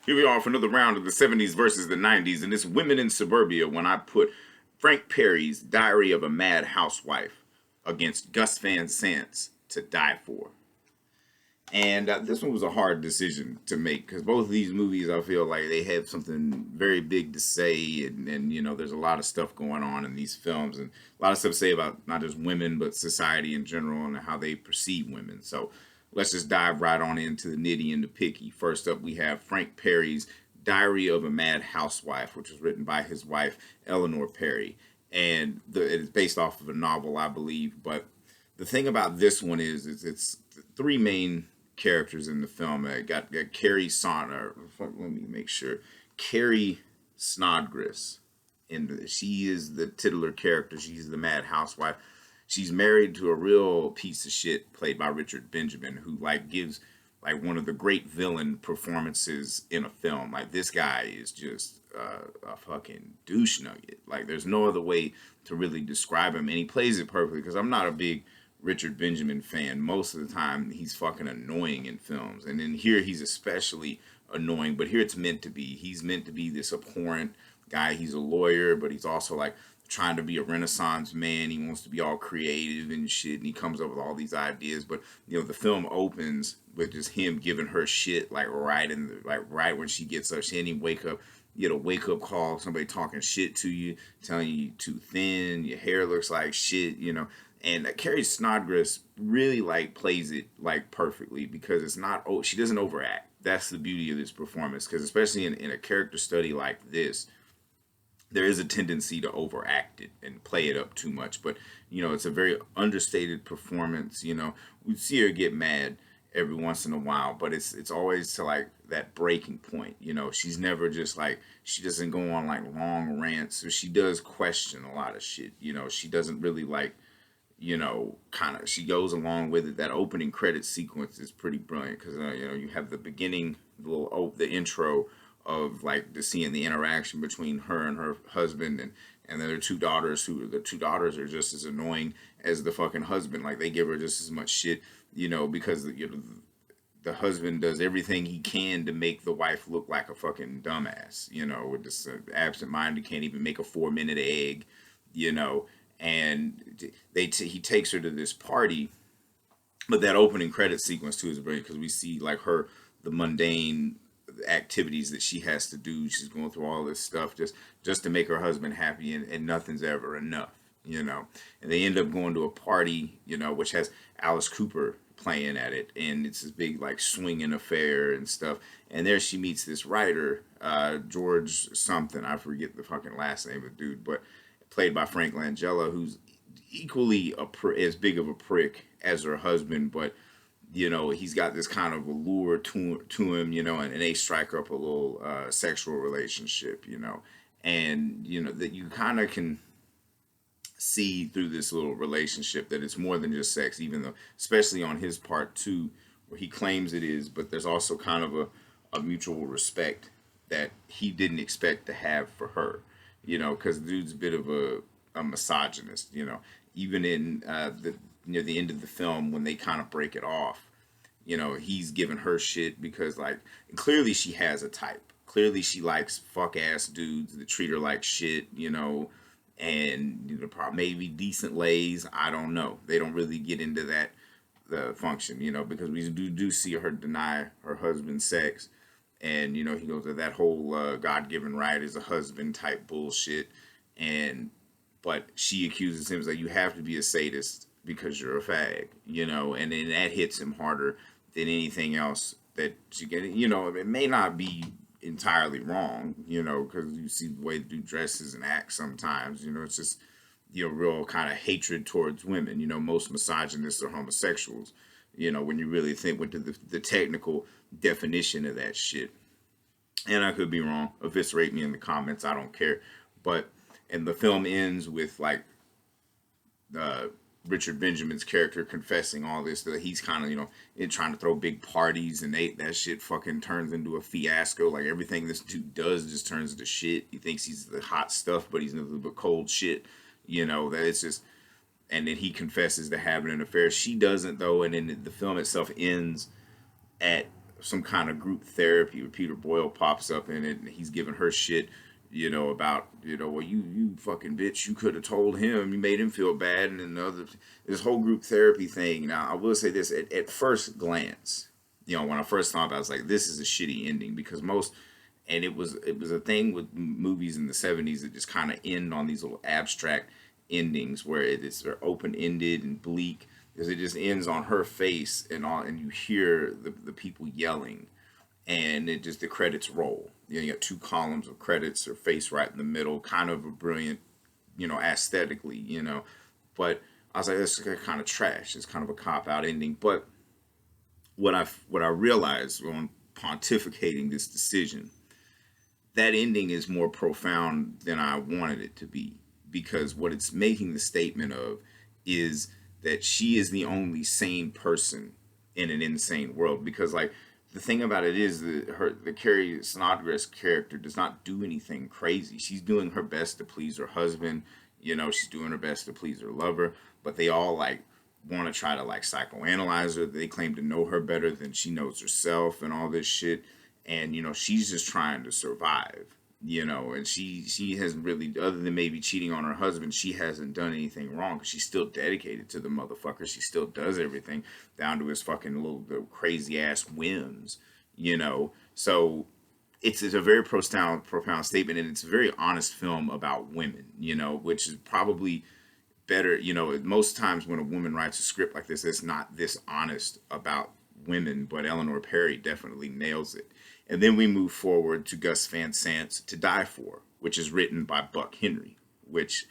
Here we are for another round of the 70s versus the 90s, and it's Women in Suburbia when I put Frank Perry's Diary of a Mad Housewife against Gus Van Sant's To Die For. And this one was a hard decision to make because both of these movies, I feel like they have something very big to say, and you know, there's a lot of stuff going on in these films, and a lot of stuff to say about not just women but society in general and how they perceive women. So let's just dive right on into the nitty and the picky. First up, we have Frank Perry's Diary of a Mad Housewife, which was written by his wife Eleanor Perry, and it is based off of a novel, I believe. But the thing about this one is it's three main characters in the film. Got Carrie Sonner. Let me make sure. Carrie Snodgrass. And she is the titular character. She's the Mad Housewife. She's married to a real piece of shit played by Richard Benjamin, who like gives like one of the great villain performances in a film. Like this guy is just a fucking douche nugget. Like there's no other way to really describe him, and he plays it perfectly. Because I'm not a big Richard Benjamin fan. Most of the time, he's fucking annoying in films, and then here he's especially annoying. But here it's meant to be. He's meant to be this abhorrent guy. He's a lawyer, but he's also like trying to be a Renaissance man. He wants to be all creative and shit, and he comes up with all these ideas. But you know, the film opens with just him giving her shit like right when she gets up. She didn't even wake up. You get a wake up call, somebody talking shit to you, telling you you're too thin, your hair looks like shit, you know. And Carrie Snodgrass really like plays it like perfectly because it's not. Oh, she doesn't overact. That's the beauty of this performance, because especially in a character study like this, there is a tendency to overact it and play it up too much. But you know, it's a very understated performance. You know, we see her get mad every once in a while, but it's always to like that breaking point. You know, she's never just like, she doesn't go on like long rants. So she does question a lot of shit. You know, she doesn't really like, you know, kind of, she goes along with it. That opening credit sequence is pretty brilliant because you know, you have the beginning, the intro of like the seeing the interaction between her and her husband, and then their two daughters, who the two daughters are just as annoying as the fucking husband. Like they give her just as much shit, you know, because you know, the husband does everything he can to make the wife look like a fucking dumbass, you know, with this absent mind who can't even make a 4 minute egg, you know. And he takes her to this party, but that opening credit sequence too is brilliant because we see like her, the mundane activities that she has to do. She's going through all this stuff just to make her husband happy, and nothing's ever enough, you know. And they end up going to a party, you know, which has Alice Cooper playing at it, and it's this big like swinging affair and stuff. And there she meets this writer, George something, I forget the fucking last name of the dude, but played by Frank Langella, who's equally as big of a prick as her husband, but you know, he's got this kind of allure to him, you know, and they strike up a little sexual relationship, you know, and you know that you kind of can see through this little relationship that it's more than just sex, even though, especially on his part too, where he claims it is, but there's also kind of a mutual respect that he didn't expect to have for her, you know, because the dude's a bit of a misogynist, you know, even in the near the end of the film when they kind of break it off, you know, he's giving her shit because like clearly she has a type. Clearly she likes fuck ass dudes that treat her like shit, you know, and you know, maybe decent lays. I don't know. They don't really get into that the function, you know, because we do see her deny her husband sex, and you know he goes to that whole God given right as a husband type bullshit, and but she accuses him that you have to be a sadist because you're a fag, you know, and then that hits him harder than anything else that she get. You know, it may not be entirely wrong, you know, because you see the way the dude dresses and acts sometimes, you know, it's just, you know, real kind of hatred towards women. You know, most misogynists are homosexuals, you know, when you really think with the technical definition of that shit. And I could be wrong. Eviscerate me in the comments. I don't care. But, and the film ends with like Richard Benjamin's character confessing all this, that he's kind of, you know, trying to throw big parties, and that shit fucking turns into a fiasco. Like everything this dude does just turns into shit. He thinks he's the hot stuff, but he's nothing but cold shit. You know, that it's just, and then he confesses to having an affair. She doesn't though, and then the film itself ends at some kind of group therapy where Peter Boyle pops up in it and he's giving her shit, about, well, you fucking bitch, you could have told him, you made him feel bad, and then this whole group therapy thing. Now, I will say this, at first glance, when I first thought about it, I was like, this is a shitty ending, because and it was a thing with movies in the 70s that just kind of end on these little abstract endings where they're open ended and bleak, because it just ends on her face and all, and you hear the people yelling, and it just, the credits roll. You got two columns of credits, her face right in the middle, kind of a brilliant, aesthetically, but I was like, this is kind of trash. It's kind of a cop out ending. But what I realized when pontificating this decision, that ending is more profound than I wanted it to be, because what it's making the statement of is that she is the only sane person in an insane world. Because, like, the thing about it is that the Carrie Snodgrass character does not do anything crazy. She's doing her best to please her husband. She's doing her best to please her lover. But they all, like, want to try to, like, psychoanalyze her. They claim to know her better than she knows herself and all this shit. And, she's just trying to survive, and she hasn't really, other than maybe cheating on her husband, she hasn't done anything wrong, because she's still dedicated to the motherfucker. She still does everything down to his fucking little crazy ass whims, So it's a very profound statement, and it's a very honest film about women, which is probably better. Most times when a woman writes a script like this, it's not this honest about women, but Eleanor Perry definitely nails it. And then we move forward to Gus Van Sant's To Die For, which is written by Buck Henry, which,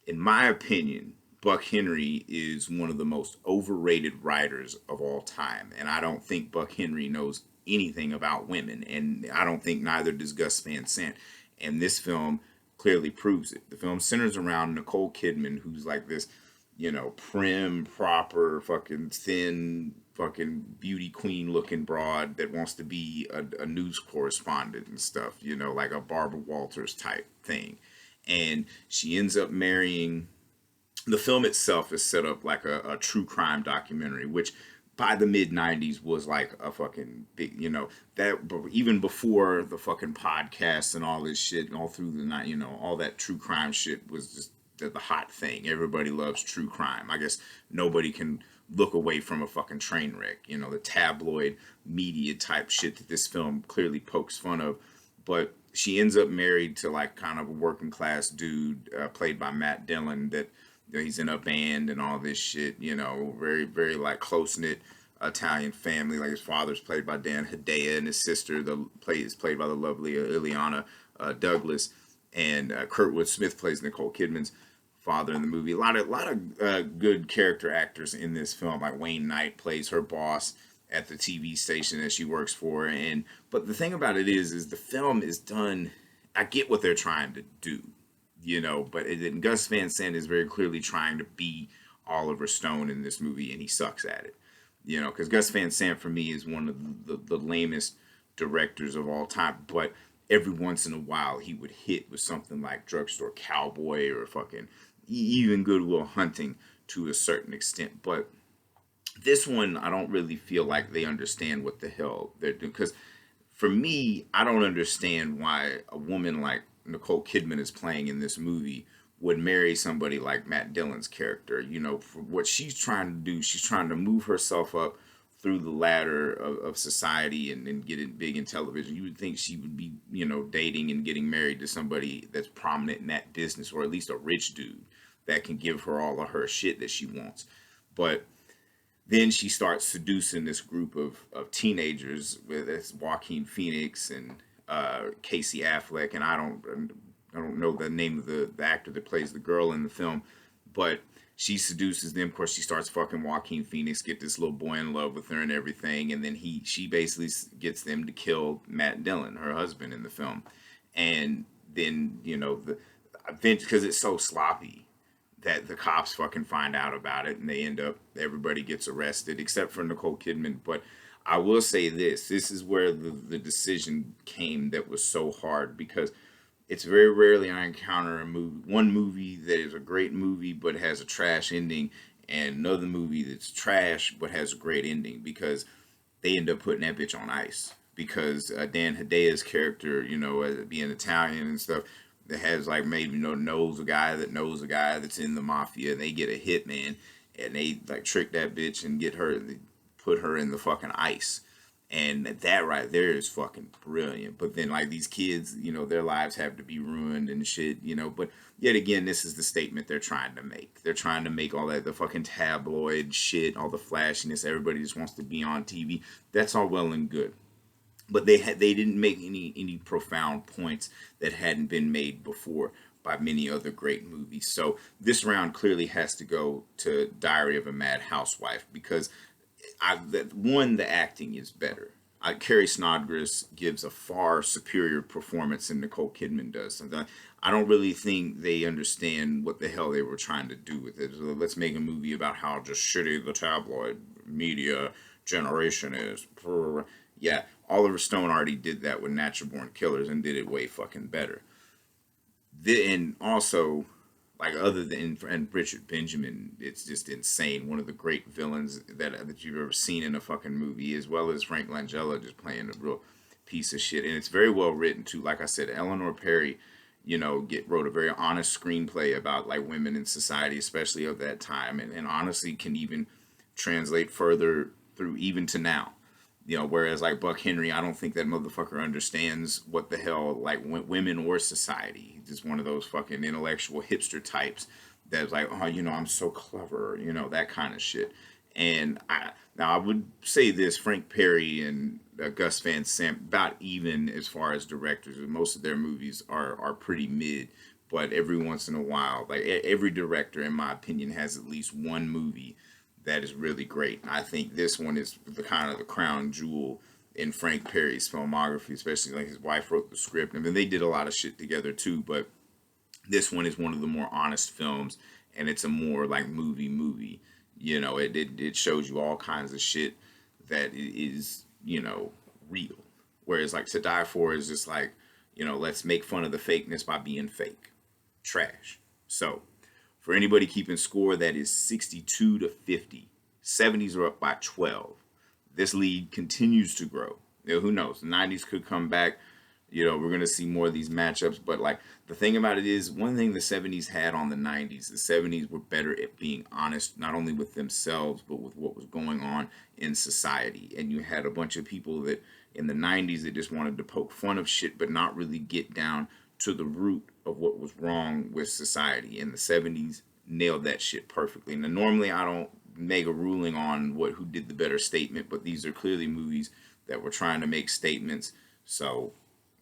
in my opinion, Buck Henry is one of the most overrated writers of all time. And I don't think Buck Henry knows anything about women, and I don't think neither does Gus Van Sant. And this film clearly proves it. The film centers around Nicole Kidman, who's like this, prim, proper, fucking thin, fucking beauty queen looking broad that wants to be a news correspondent and stuff, like a Barbara Walters type thing. And she ends up marrying, the film itself is set up like a true crime documentary, which by the mid 90s was like a fucking big, that even before the fucking podcasts and all this shit, and all through the night, all that true crime shit was just the hot thing. Everybody loves true crime. I guess nobody can look away from a fucking train wreck, the tabloid media type shit that this film clearly pokes fun of. But she ends up married to, like, kind of a working class dude, played by Matt Dillon, that he's in a band and all this shit, very, very, like, close-knit Italian family. Like, his father's played by Dan Hedaya, and his sister is played by the lovely Ileana Douglas, and Kurtwood Smith plays Nicole Kidman's father in the movie. A lot of good character actors in this film. Like, Wayne Knight plays her boss at the TV station that she works for. But the thing about it is the film is done. I get what they're trying to do, but Gus Van Sant is very clearly trying to be Oliver Stone in this movie, and he sucks at it. Because Gus Van Sant for me is one of the lamest directors of all time. But every once in a while he would hit with something like Drugstore Cowboy or fucking even Good Will Hunting to a certain extent. But this one, I don't really feel like they understand what the hell they're doing. Because for me, I don't understand why a woman like Nicole Kidman is playing in this movie would marry somebody like Matt Dillon's character. For what she's trying to do, she's trying to move herself up through the ladder of society and get it big in television. You would think she would be, dating and getting married to somebody that's prominent in that business, or at least a rich dude that can give her all of her shit that she wants. But then she starts seducing this group of teenagers, with it's Joaquin Phoenix and Casey Affleck, and I don't know the name of the actor that plays the girl in the film, but she seduces them. Of course, she starts fucking Joaquin Phoenix, get this little boy in love with her and everything, and then she basically gets them to kill Matt Dillon, her husband in the film. And then, because it's so sloppy that the cops fucking find out about it, and everybody gets arrested except for Nicole Kidman. But I will say this is where the decision came that was so hard, because it's very rarely I encounter one movie that is a great movie but has a trash ending, and another movie that's trash but has a great ending. Because they end up putting that bitch on ice because Dan Hidea's character, being Italian and stuff, that has like maybe knows a guy that knows a guy that's in the mafia, and they get a hitman, and they like trick that bitch and get her, put her in the fucking ice. And that right there is fucking brilliant. But then like these kids, their lives have to be ruined and shit, but yet again, this is the statement they're trying to make. They're trying to make all that, the fucking tabloid shit, all the flashiness, everybody just wants to be on TV. That's all well and good, but they didn't make any profound points that hadn't been made before by many other great movies. So this round clearly has to go to Diary of a Mad Housewife, because the acting is better. Carrie Snodgrass gives a far superior performance than Nicole Kidman does. So I don't really think they understand what the hell they were trying to do with it. So let's make a movie about how just shitty the tabloid media generation is. Yeah, Oliver Stone already did that with Natural Born Killers and did it way fucking better. And also, like, other than and Richard Benjamin, it's just insane. One of the great villains that you've ever seen in a fucking movie, as well as Frank Langella just playing a real piece of shit. And it's very well written too. Like I said, Eleanor Perry, wrote a very honest screenplay about like women in society, especially of that time, and honestly can even translate further through even to now. Whereas like Buck Henry, I don't think that motherfucker understands what the hell like women or society. He's just one of those fucking intellectual hipster types that's like, oh, I'm so clever, that kind of shit. And I would say this: Frank Perry and Gus Van Sant about even as far as directors. Most of their movies are pretty mid, but every once in a while, like every director, in my opinion, has at least one movie that is really great. I think this one is the kind of the crown jewel in Frank Perry's filmography, especially like his wife wrote the script. I mean, they did a lot of shit together too, but this one is one of the more honest films, and it's a more like movie. It shows you all kinds of shit that is, real. Whereas like To Die For is just like, let's make fun of the fakeness by being fake. Trash. So for anybody keeping score, that is 62 to 50. 70s are up by 12. This lead continues to grow. Who knows? The 90s could come back. We're going to see more of these matchups. But like the thing about it is, one thing the 70s had on the 90s, the 70s were better at being honest, not only with themselves, but with what was going on in society. And you had a bunch of people that in the 90s that just wanted to poke fun of shit, but not really get down to the root of what was wrong with society. In the 70s, nailed that shit perfectly. Now, normally I don't make a ruling on who did the better statement, but these are clearly movies that were trying to make statements. So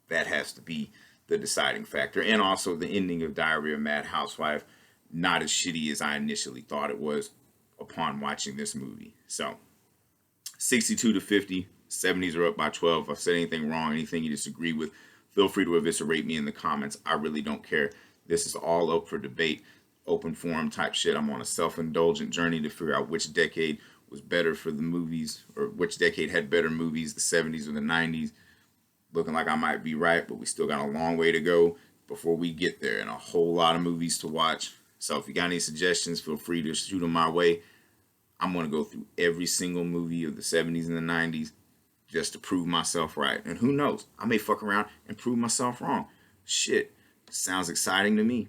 that has to be the deciding factor. And also the ending of Diary of a Mad Housewife, not as shitty as I initially thought it was upon watching this movie. So 62 to 50, 70s are up by 12. If I've said anything wrong, anything you disagree with, feel free to eviscerate me in the comments. I really don't care. This is all up for debate, open forum type shit. I'm on a self-indulgent journey to figure out which decade was better for the movies, or which decade had better movies, the 70s or the 90s. Looking like I might be right, but we still got a long way to go before we get there, and a whole lot of movies to watch. So if you got any suggestions, feel free to shoot them my way. I'm going to go through every single movie of the 70s and the 90s just to prove myself right. And who knows, I may fuck around and prove myself wrong. Shit, sounds exciting to me.